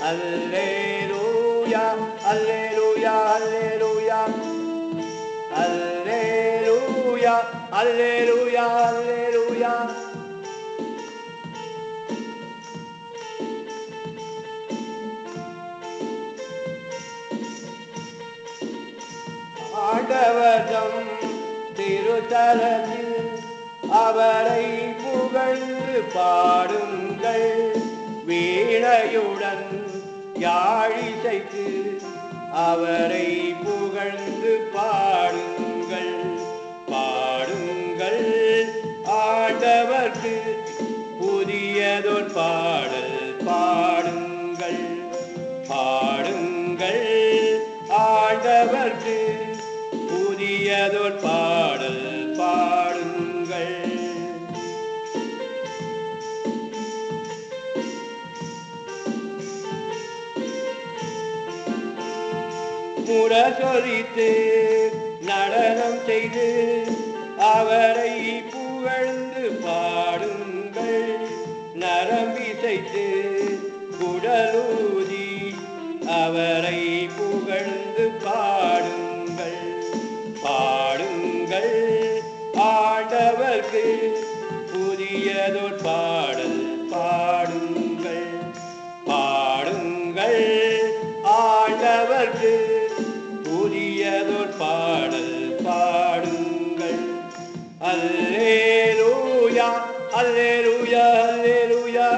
Alleluia, alleluia, alleluia. Alleluia, alleluia, alleluia. ஆண்டவர்தம் திருத்தலத்தில் அவரை புகழ்ந்து பாடுங்கள். வீணையுடன் யாழிசைத்து அவரை புகழ்ந்து பாடுங்கள். பாடுங்கள் ஆண்டவர்க்கு புதியதொரு பாடல் பாடுங்கள். பாடுங்கள் ஆண்டவர்க்கு புதியதொரு பாடல் பாடுங்கள். முரசொலித்து நடனம் செய்து அவரை புகழ்ந்து பாடுங்கள். நரம்பிசைத்து குடலூதி அவரை புகழ்ந்து பாடுங்கள். பாடுங்கள் ஆண்டவர்க்கு புதியதொரு பாடல் பாடுங்கள். பாடுங்கள் ஆண்டவர்க்கு புதியதொரு பாடல் பாடுங்கள். அல்லேலூயா, அல்லேலூயா, அல்லேலூயா.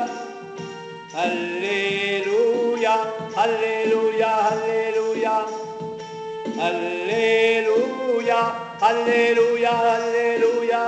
Alleluia, alleluia, alleluia. Alleluia, alleluia, alleluia.